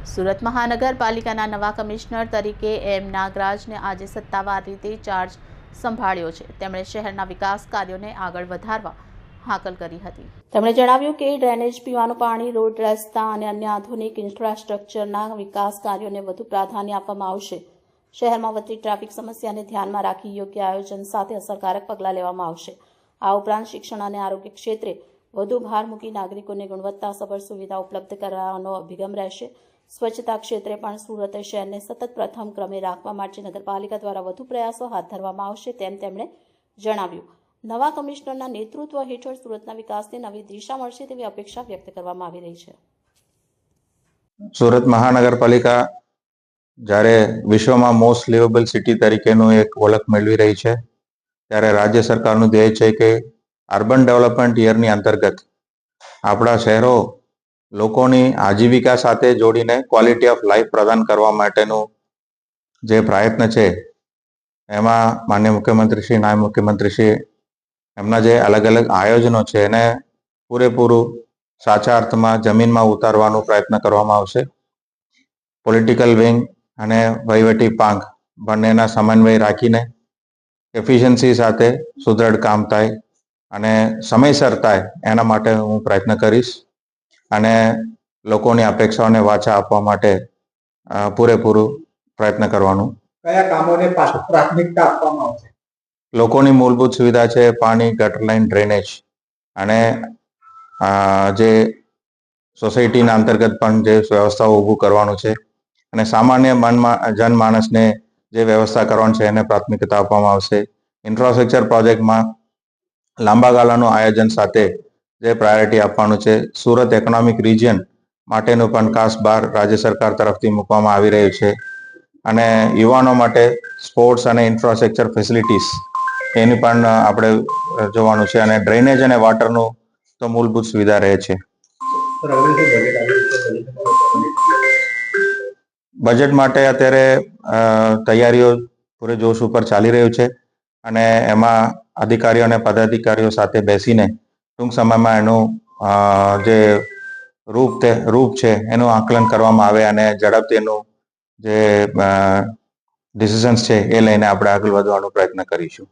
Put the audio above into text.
સુરત મહાનગરપાલિકાના નવા કમિશનર તરીકે એમ નાગરાજને આજે સત્તાવાર રીતે ચાર્જ સંભાળ્યો છે। તેમણે શહેરના વિકાસ કાર્યોને આગળ વધારવા હાકલ કરી હતી। તેમણે જણાવ્યું કે ડ્રેનેજ, પીવાનું પાણી, રોડ, રસ્તા અને અન્ય આધુનિક ઇન્ફ્રાસ્ટ્રક્ચરના વિકાસ કાર્યોને વધુ પ્રાધાન્ય આપવામાં આવશે। શહેરમાં વધતી ટ્રાફિક સમસ્યાને ધ્યાનમાં રાખી યોગ્ય આયોજન સાથે અસરકારક પગલાં લેવામાં આવશે। આ ઉપરાંત શિક્ષણ અને આરોગ્ય ક્ષેત્રે વધુ ભાર મૂકી નાગરિકોને ગુણવત્તાસભર સુવિધા ઉપલબ્ધ કરાવવાનો અભિગમ રહેશે। સ્વચ્છતા ક્ષેત્રે પણ સુરત શહેરને સતત પ્રથમ ક્રમે રાખવા માટે નગરપાલિકા દ્વારા વધુ પ્રયાસો હાથ ધરવામાં આવશે તેમ તેમણે જણાવ્યું। નવા કમિશનરના નેતૃત્વ હેઠળ સુરતના વિકાસને નવી દિશા મળશે તેવી અપેક્ષા વ્યક્ત કરવામાં આવી રહી છે। સુરત મહાનગરપાલિકા જ્યારે વિશ્વમાં મોસ્ટ લિવેબલ સિટી તરીકેનું એક ઓળખ મેળવી રહી છે, ત્યારે રાજ્ય સરકારનું ધ્યેય છે કે અર્બન ડેવલપમેન્ટ યરની અંતર્ગત આપણા શહેરો લોકોની આજીવિકા સાથે જોડીને ક્વોલિટી ઓફ લાઈફ પ્રદાન કરવા માટેનું જે પ્રયત્ન છે, એમાં માનનીય મુખ્યમંત્રીશ્રી, નાયબ મુખ્યમંત્રીશ્રી એમના જે અલગ અલગ આયોજનો છે એને પૂરેપૂરું સાચા અર્થમાં જમીનમાં ઉતારવાનો પ્રયત્ન કરવામાં આવશે। પોલિટિકલ વિંગ અને વહીવટી પાંખ બંનેના સમન્વય રાખીને એફિશિયન્સી સાથે સુદૃઢ કામ થાય અને સમયસર થાય એના માટે હું પ્રયત્ન કરીશ અને લોકોની અપેક્ષાઓને વાચા આપવા માટે પૂરેપૂરું પ્રયત્ન કરવાનું। કયા કામોને પ્રાથમિકતા આપવામાં આવશે? લોકોની મૂળભૂત સુવિધા છે પાણી, ગટર લાઇન, ડ્રેનેજ અને જે સોસાયટીના અંતર્ગત પણ જે વ્યવસ્થાઓ ઊભું કરવાનું છે અને સામાન્ય જનમાનસને જે વ્યવસ્થા કરવાની છે એને પ્રાથમિકતા આપવામાં આવશે। ઇન્ફ્રાસ્ટ્રક્ચર પ્રોજેક્ટમાં લાંબા ગાળાનું આયોજન સાથે જે પ્રાયોરિટી આપવાનું છે। સુરત ઇકોનોમિક રિજિયન માટેનું પણ ખાસ ભાર રાજ્ય સરકાર તરફથી મૂકવામાં આવી રહ્યું છે અને યુવાનો માટે સ્પોર્ટ્સ અને ઇન્ફ્રાસ્ટ્રક્ચર ફેસિલિટીઝ એની પણ આપણે જોવાનું છે અને ડ્રેનેજ અને વોટરનું તો મૂળભૂત સુવિધા રહે છે। બજેટ માટે અત્યારે તૈયારીઓ પૂરેજોશ ઉપર ચાલી રહ્યું છે અને એમાં અધિકારીઓ અને પદાધિકારીઓ સાથે બેસીને ટૂંક સમયમાં એનું જે રૂપ છે એનું આકલન કરવામાં આવે અને ઝડપથી એનું જે ડિસિઝન્સ છે એ લઈને આપણે આગળ વધવાનો પ્રયત્ન કરીશું।